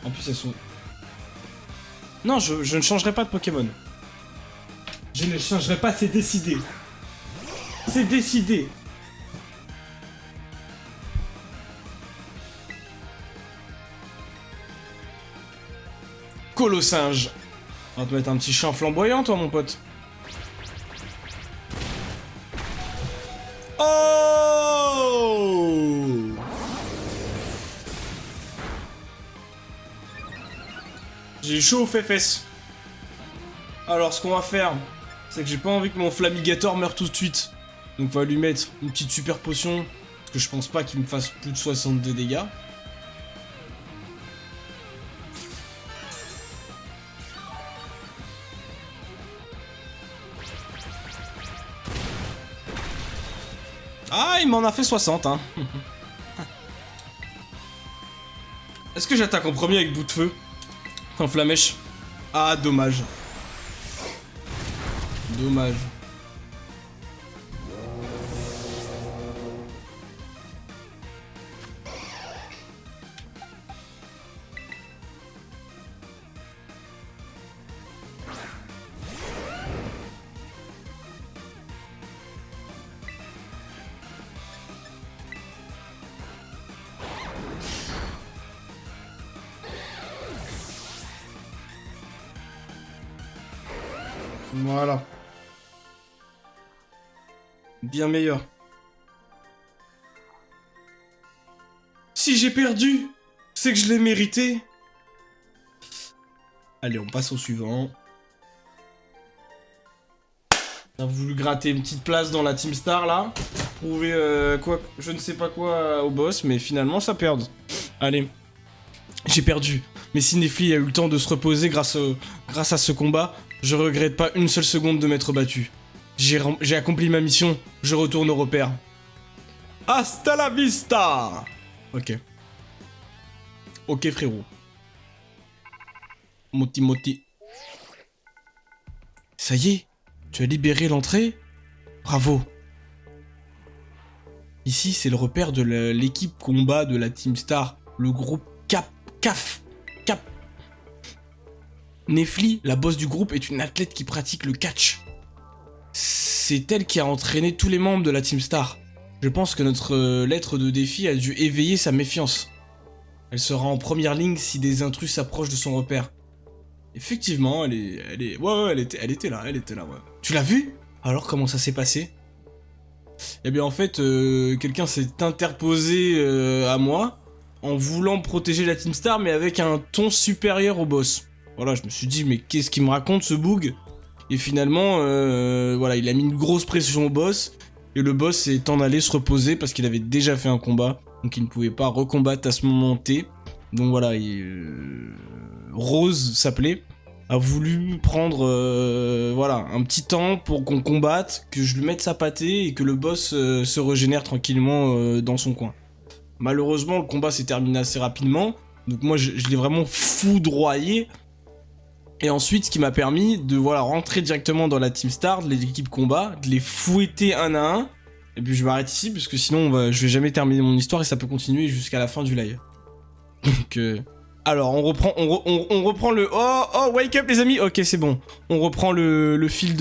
En plus, elles sont... non, je ne changerai pas de Pokémon. Je ne changerai pas, c'est décidé. C'est décidé. Colossinge. On va te mettre un petit champ flamboyant, toi, mon pote. Oh! J'ai chaud aux fesses. Alors, ce qu'on va faire, c'est que j'ai pas envie que mon Flamigator meure tout de suite. Donc, on va lui mettre une petite super potion. Parce que je pense pas qu'il me fasse plus de 62 dégâts. Ah, il m'en a fait 60, hein. Est-ce que j'attaque en premier avec bout de feu? En flamèche? Ah, dommage. Dommage. Voilà. Bien meilleur. Si j'ai perdu, c'est que je l'ai mérité. Allez, on passe au suivant. On a voulu gratter une petite place dans la Team Star, là. Prouver quoi, je ne sais pas quoi au boss, mais finalement, ça perd. Allez. J'ai perdu. Mais si Nefli a eu le temps de se reposer grâce à ce combat, je regrette pas une seule seconde de m'être battu. J'ai accompli ma mission, je retourne au repère. Hasta la vista! Ok. Ok, frérot. Moti. Ça y est, tu as libéré l'entrée? Bravo. Ici, c'est le repère de l'équipe combat de la Team Star, le groupe CAF. Nefli, la boss du groupe, est une athlète qui pratique le catch. C'est elle qui a entraîné tous les membres de la Team Star. Je pense que notre lettre de défi a dû éveiller sa méfiance. Elle sera en première ligne si des intrus s'approchent de son repère. Effectivement, elle était là, ouais. Tu l'as vu? Alors, comment ça s'est passé? Eh bien, en fait, quelqu'un s'est interposé à moi en voulant protéger la Team Star, mais avec un ton supérieur au boss. Voilà, je me suis dit, mais qu'est-ce qu'il me raconte, ce boug? Et finalement, voilà, il a mis une grosse pression au boss, et le boss s'est en allé se reposer parce qu'il avait déjà fait un combat, donc il ne pouvait pas recombattre à ce moment T. Donc voilà, Rose s'appelait, a voulu prendre voilà, un petit temps pour qu'on combatte, que je lui mette sa pâtée et que le boss se régénère tranquillement dans son coin. Malheureusement, le combat s'est terminé assez rapidement, donc moi je l'ai vraiment foudroyé. Et ensuite, ce qui m'a permis de voilà, rentrer directement dans la Team Star, de l'équipe combat, de les fouetter un à un. Et puis je m'arrête ici, parce que sinon je vais jamais terminer mon histoire et ça peut continuer jusqu'à la fin du live. Donc, Alors, on reprend le... Oh, wake up, les amis. Ok, c'est bon. On reprend le fil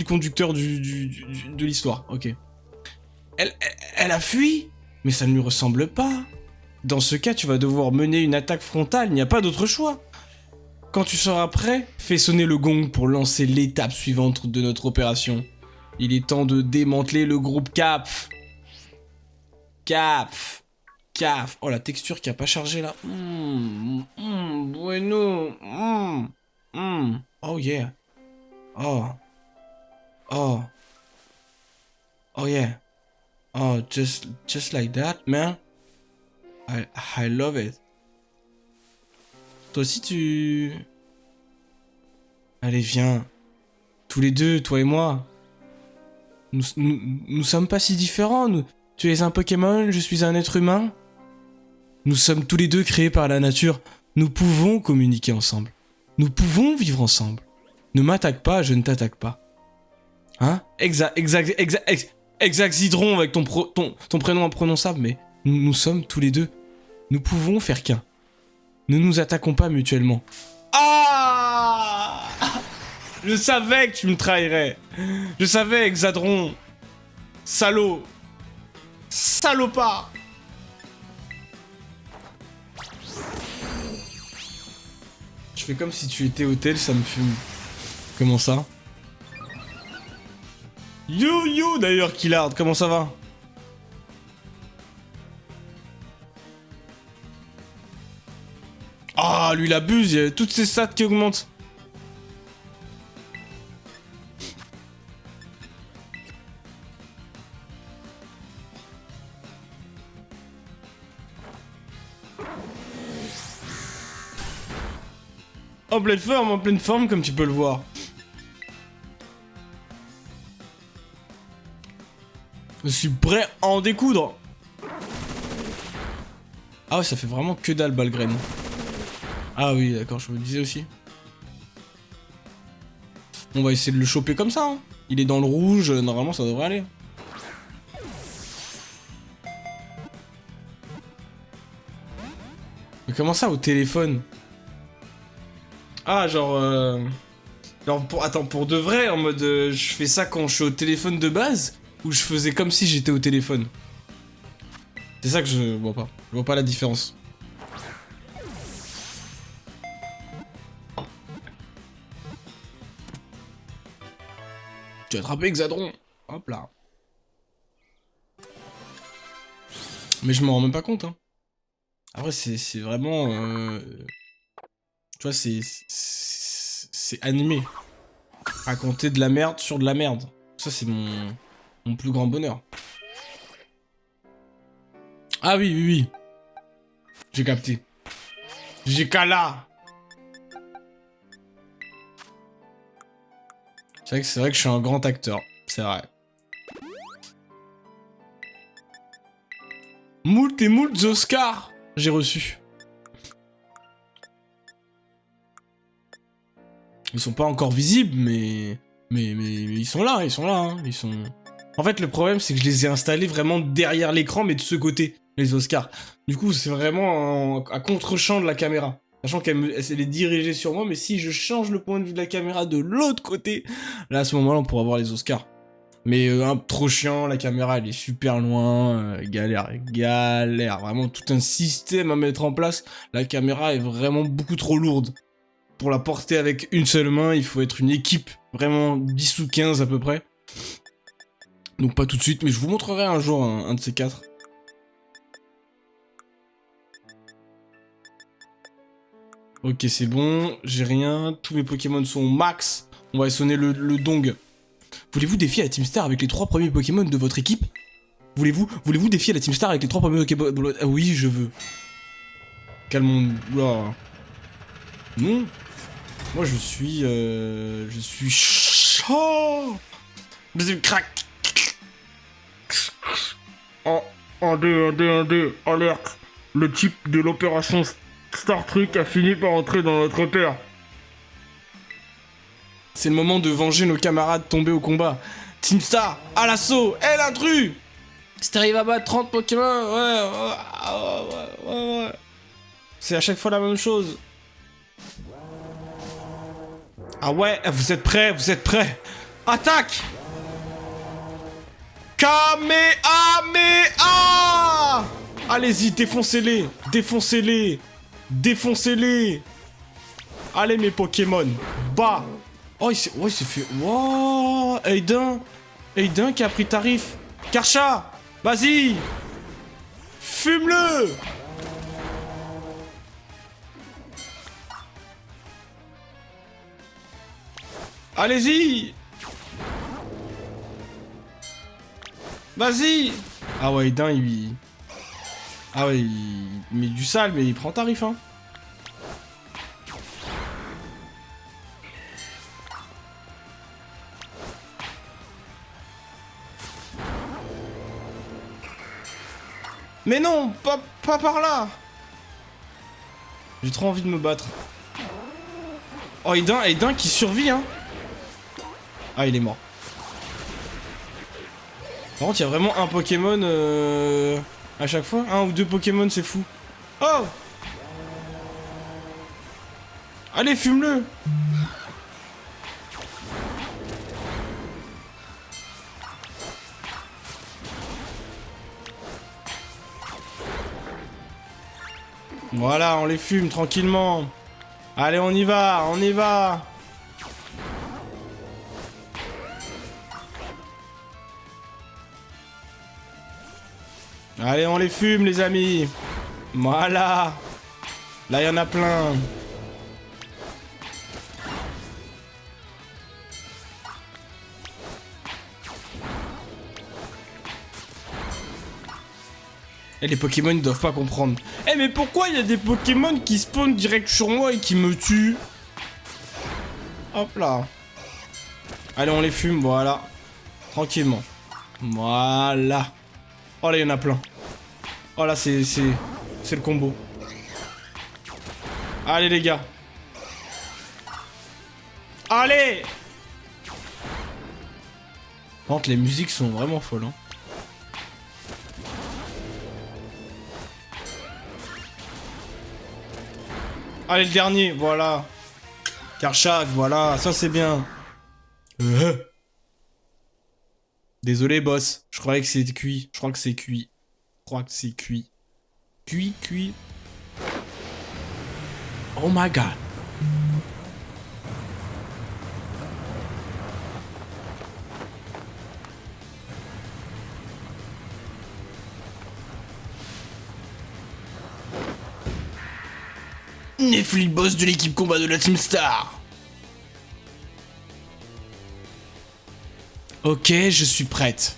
conducteur de l'histoire. Ok. Elle a fui. Mais ça ne lui ressemble pas. Dans ce cas, tu vas devoir mener une attaque frontale. Il n'y a pas d'autre choix. Quand tu seras prêt, fais sonner le gong pour lancer l'étape suivante de notre opération. Il est temps de démanteler le groupe CAF. CAF. Oh, la texture qui a pas chargé là. Bueno. Oh yeah. Oh yeah. Oh, just like that, man. I love it. Toi aussi tu... Allez, viens. Tous les deux, toi et moi. Nous sommes pas si différents. Tu es un Pokémon, je suis un être humain. Nous sommes tous les deux créés par la nature. Nous pouvons communiquer ensemble. Nous pouvons vivre ensemble. Ne m'attaque pas, je ne t'attaque pas. Hein? Zidron avec ton prénom imprononçable, mais nous sommes tous les deux. Nous pouvons faire qu'un. Ne nous attaquons pas mutuellement. Ah! Je savais que tu me trahirais. Je savais, Exadron. Salaud. Salopard. Je fais comme si tu étais hôtel, ça me fume. Comment ça? Yo d'ailleurs, Killard, comment ça va? Ah, lui il abuse, il y a toutes ses stats qui augmentent. En pleine forme, comme tu peux le voir. Je suis prêt à en découdre. Ah ouais, ça fait vraiment que dalle, Balgren. Ah oui, d'accord, je me disais aussi. On va essayer de le choper comme ça. Hein. Il est dans le rouge, normalement ça devrait aller. Mais comment ça, au téléphone? Ah, genre... Attends, pour de vrai, en mode... je fais ça quand je suis au téléphone de base? Ou je faisais comme si j'étais au téléphone? C'est ça que je vois pas. Je vois pas la différence. Tu as attrapé Exadron. Hop là. Mais je m'en rends même pas compte, hein. Après, c'est vraiment... Tu vois, c'est animé. Raconter de la merde sur de la merde. Ça, c'est mon plus grand bonheur. Ah oui. J'ai capté. J'ai cala. C'est vrai que je suis un grand acteur. C'est vrai. Moult et moult Oscars j'ai reçu. Ils sont pas encore visibles, mais ils sont là, hein. En fait, le problème, c'est que je les ai installés vraiment derrière l'écran, mais de ce côté, les Oscars. Du coup, c'est vraiment à contre-champ de la caméra. Sachant qu'elle est dirigée sur moi, mais si je change le point de vue de la caméra de l'autre côté, là, à ce moment-là, on pourra voir les Oscars. Mais trop chiant, la caméra, elle est super loin, galère. Vraiment, tout un système à mettre en place. La caméra est vraiment beaucoup trop lourde. Pour la porter avec une seule main, il faut être une équipe, vraiment 10 ou 15 à peu près. Donc pas tout de suite, mais je vous montrerai un jour un de ces quatre. Ok, c'est bon, j'ai rien, tous mes Pokémon sont max. On va sonner le dong. Voulez-vous défier la Team Star avec les 3 premiers Pokémon de votre équipe? Voulez-vous défier la Team Star avec les 3 premiers Pokémon? Ah oui, je veux. Calmons-nous. Oula. Non. Moi, je suis chaud. Crac. En 2, alerte. Le type de l'opération Star Trek a fini par entrer dans notre terre. C'est le moment de venger nos camarades tombés au combat. Team Star, à l'assaut. Hé, l'intrus! Si t'arrives à battre 30 Pokémon, ouais. C'est à chaque fois la même chose. Ah ouais, vous êtes prêts, vous êtes prêts. Attaque! Kamehameha! Allez-y, défoncez-les! Défoncez-les! Défoncez-les! Allez mes Pokémon! Bah! Oh, il s'est fait... Wow! Aiden! Aiden qui a pris tarif! Karcha! Vas-y! Fume-le! Allez-y! Vas-y! Ah ouais, Aiden, il... Ah ouais, il met du sale, mais il prend tarif, hein. Mais non, pas par là. J'ai trop envie de me battre. Oh, Aiden qui survit, hein. Ah, il est mort. Par contre, il y a vraiment un Pokémon à chaque fois. Un ou deux Pokémon, c'est fou. Oh! Allez, fume-le! Voilà, on les fume tranquillement. Allez, on y va, on y va. Allez, on les fume, les amis. Voilà. Là, il y en a plein. Et les Pokémon ils doivent pas comprendre. Eh mais pourquoi il y a des Pokémon qui spawnent direct sur moi et qui me tuent? Hop là. Allez on les fume, voilà. Tranquillement. Voilà. Oh là il y en a plein. Oh là c'est le combo. Allez les gars. Allez. Par contre les musiques sont vraiment folles hein. Allez, le dernier, voilà. Karchak, voilà, ça c'est bien. Désolé, boss. Je croyais que c'était cuit. Je crois que c'est cuit. Je crois que c'est cuit. Cuit. Oh my god. Nefli, boss de l'équipe combat de la Team Star. Ok, je suis prête.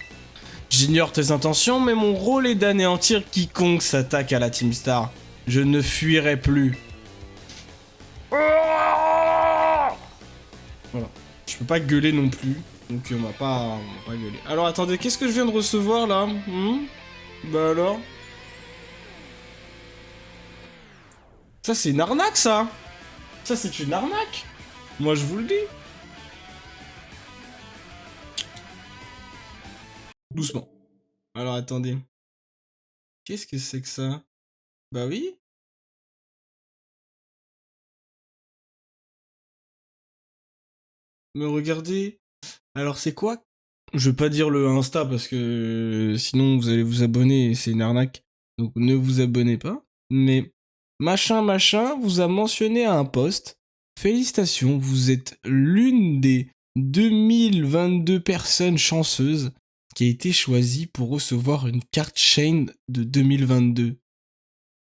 J'ignore tes intentions, mais mon rôle est d'anéantir quiconque s'attaque à la Team Star. Je ne fuirai plus. Voilà. Je peux pas gueuler non plus, donc on va pas gueuler. Alors attendez, qu'est-ce que je viens de recevoir là Bah alors. Ça c'est une arnaque ça. Ça c'est une arnaque. Moi je vous le dis. Doucement. Alors attendez. Qu'est-ce que c'est que ça? Bah oui. Me regardez. Alors c'est quoi? Je vais pas dire le Insta parce que sinon vous allez vous abonner et c'est une arnaque. Donc ne vous abonnez pas. Mais machin vous a mentionné à un post. Félicitations, vous êtes l'une des 2022 personnes chanceuses qui a été choisie pour recevoir une carte Shane de 2022.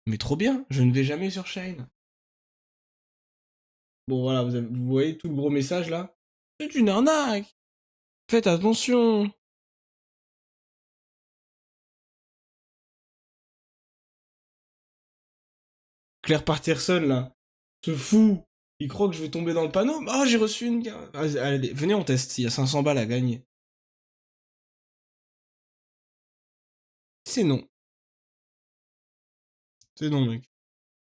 Mais trop bien, je ne vais jamais sur Shane. Bon voilà, vous voyez tout le gros message là? C'est une arnaque. Faites attention. Claire Patterson là, ce fou, il croit que je vais tomber dans le panneau. Oh, j'ai reçu une... Allez, venez, on teste, il y a 500 balles à gagner. C'est non. C'est non, mec.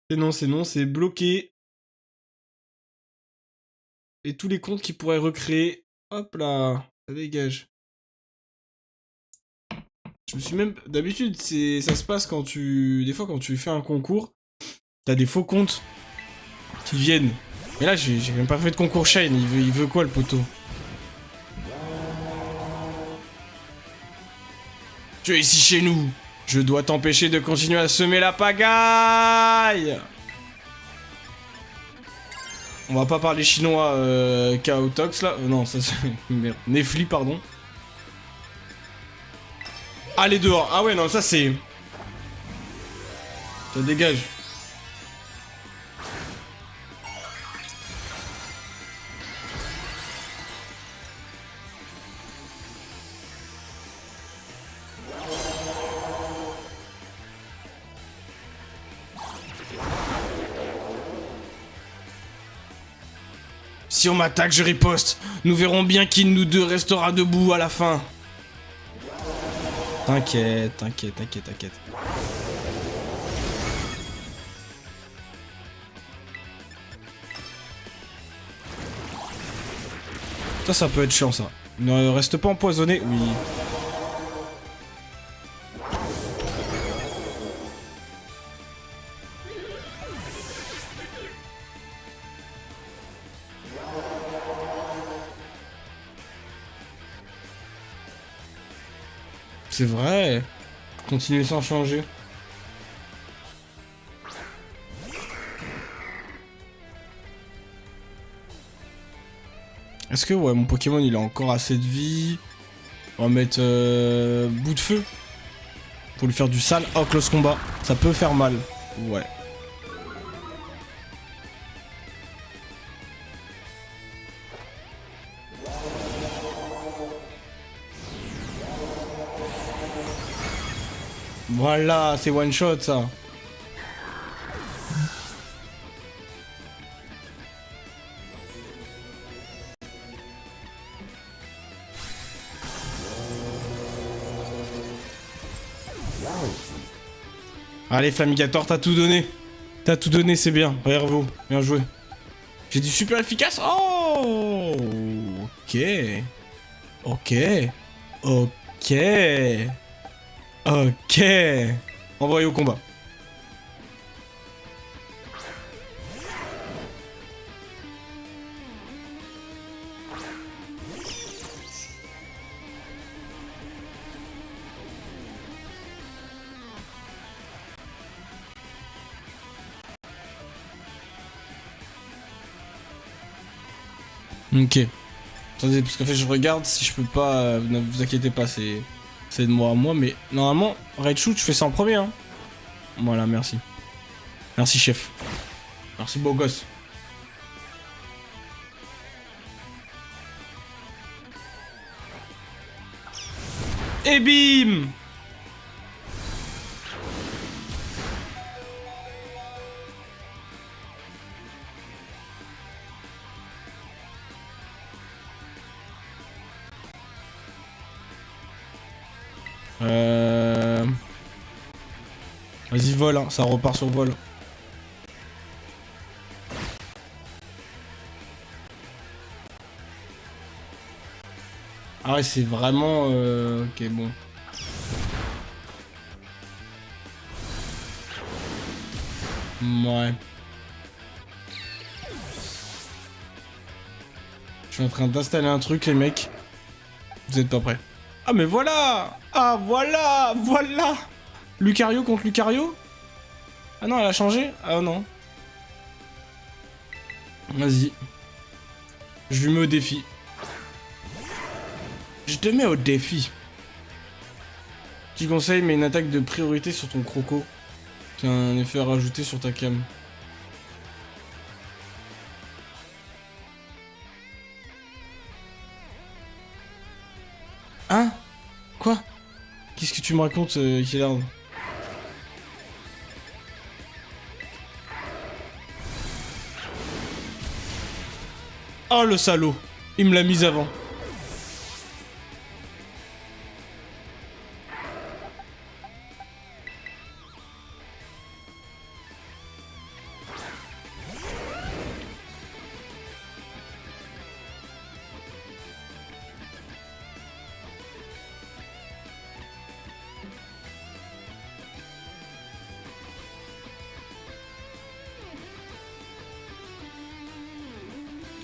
C'est non, c'est bloqué. Et tous les comptes qui pourraient recréer, hop là, ça dégage. Je me suis même... D'habitude, ça se passe quand tu... Des fois, quand tu fais un concours, T'as des faux comptes qui viennent. Mais là, j'ai même pas fait de concours Shine. Il veut quoi, le poteau? Tu es ici chez nous. Je dois t'empêcher de continuer à semer la pagaille. On va pas parler chinois, Chaotox, là. Non, ça c'est... Merde. Nefli, pardon. Allez, dehors. Ah ouais, non, ça c'est... Ça dégage. Si on m'attaque, je riposte. Nous verrons bien qui de nous deux restera debout à la fin. T'inquiète, t'inquiète, t'inquiète, t'inquiète. Ça peut être chiant, ça. Ne reste pas empoisonné. Oui. C'est vrai. Continuer sans changer. Est-ce que ouais, mon Pokémon il a encore assez de vie? On va mettre bout de feu pour lui faire du sale. Oh, close combat. Ça peut faire mal. Ouais. Voilà, c'est one shot ça. Allez, Flamigator, t'as tout donné. T'as tout donné, c'est bien. Bravo, bien joué. J'ai dit super efficace. Oh, ok. Ok. Ok. Ok. Envoyé au combat. Ok. Attendez, parce qu'en fait, je regarde si je peux pas. Ne vous inquiétez pas, c'est de moi à moi, mais normalement, Raichu, tu fais ça en premier, hein. Voilà, merci. Merci, chef. Merci, beau gosse. Et bim! Vas-y, vol, hein. Ça repart sur vol. Ah ouais, c'est vraiment... Ok, bon. Ouais. Je suis en train d'installer un truc, les mecs. Vous êtes pas prêts. Ah, mais voilà! Ah, voilà! Voilà! Lucario contre Lucario? Ah non, elle a changé? Ah non. Vas-y. Je lui mets au défi. Je te mets au défi. Petit conseil, mets une attaque de priorité sur ton croco. C'est un effet à rajouter sur ta cam. Hein? Quoi? Qu'est-ce que tu me racontes, Killard? Oh le salaud! Il me l'a mise avant.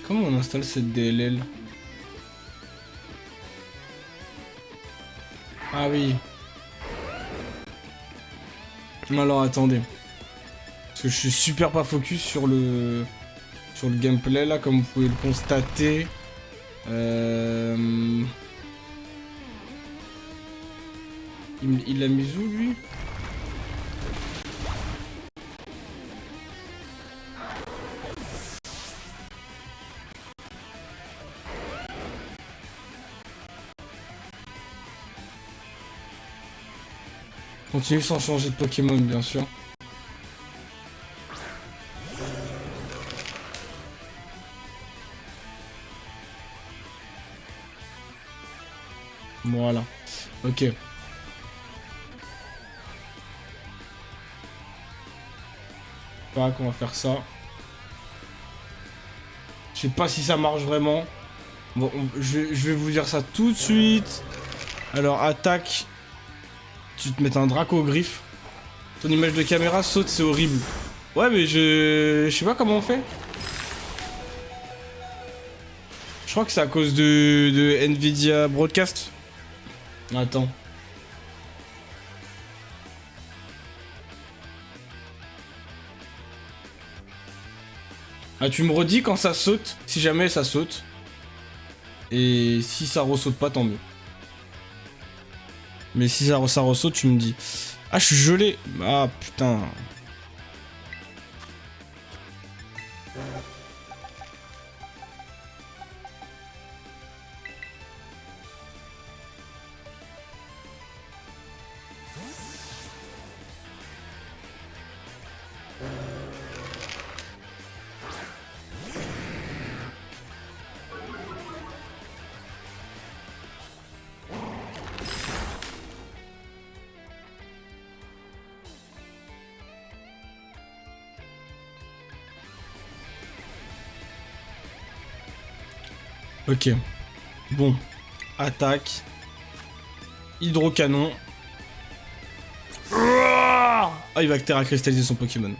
Comment on installe cette DLL? Ah oui. Alors attendez. Parce que je suis super pas focus sur le gameplay là, comme vous pouvez le constater. Il l'a mis où lui? Continue sans changer de Pokémon, bien sûr. Voilà. Ok. Pas qu'on va faire ça. Je sais pas si ça marche vraiment. Bon, je vais vous dire ça tout de suite. Alors, attaque. Tu te mets un Draco griffe. Ton image de caméra saute, c'est horrible. Ouais, mais je sais pas comment on fait. Je crois que c'est à cause de Nvidia Broadcast. Attends. Ah, tu me redis quand ça saute, si jamais ça saute. Et si ça ressaute pas, tant mieux. Mais si ça ressaute, tu me dis. Ah, je suis gelé. Ah, putain. Ok. Bon. Attaque. Hydrocanon. Ah, il va Terra cristalliser son Pokémon.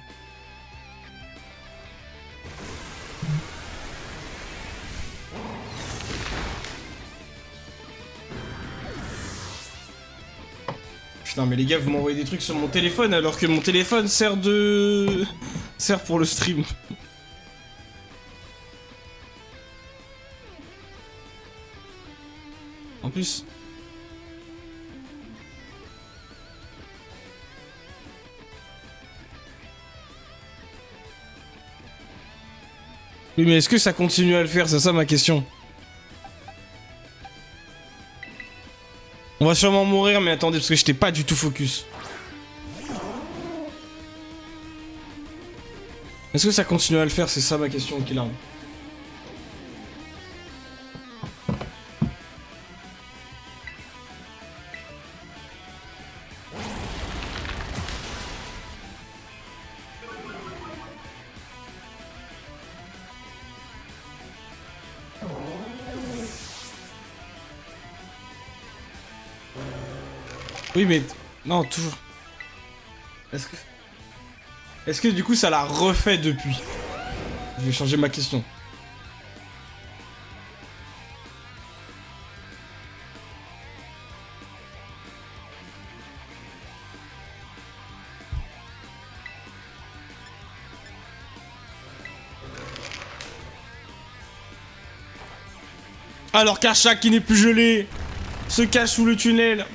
Putain, mais les gars, vous m'envoyez des trucs sur mon téléphone alors que mon téléphone sert pour le stream. En plus. Oui, mais est-ce que ça continue à le faire? C'est ça ma question. On va sûrement mourir, mais attendez, parce que j'étais pas du tout focus. Est-ce que ça continue à le faire? C'est ça ma question, qu'il a. Oui, mais... Non, toujours... Est-ce que du coup ça l'a refait depuis? Je vais changer ma question. Alors Karchak qui n'est plus gelé se cache sous le tunnel.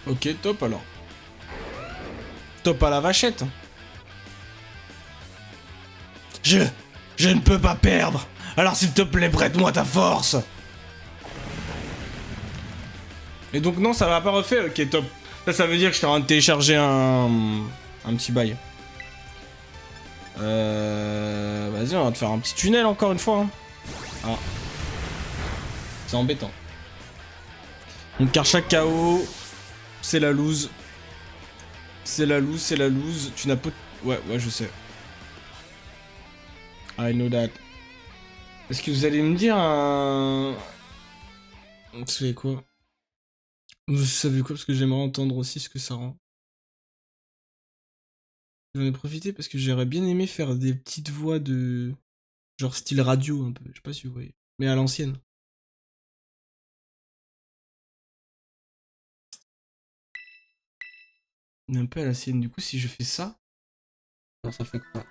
Ok, top alors. Top à la vachette. Je ne peux pas perdre. Alors s'il te plaît, prête-moi ta force. Et donc non, ça va pas refaire. Ok, top. Ça veut dire que je suis en train de télécharger un petit bail. Vas-y, on va te faire un petit tunnel encore une fois. Hein. Ah. C'est embêtant. Donc Karchak KO. C'est la loose. C'est la loose, c'est la loose. Tu n'as pas... Ouais, je sais. I know that. Est-ce que vous allez me dire un Vous savez quoi? Vous savez quoi? Parce que j'aimerais entendre aussi ce que ça rend. J'en ai profité parce que j'aurais bien aimé faire des petites voix de... genre style radio un peu, je sais pas si vous voyez. Mais à l'ancienne. Un peu à l'ancienne. Du coup, si je fais ça... Alors, ça fait quoi?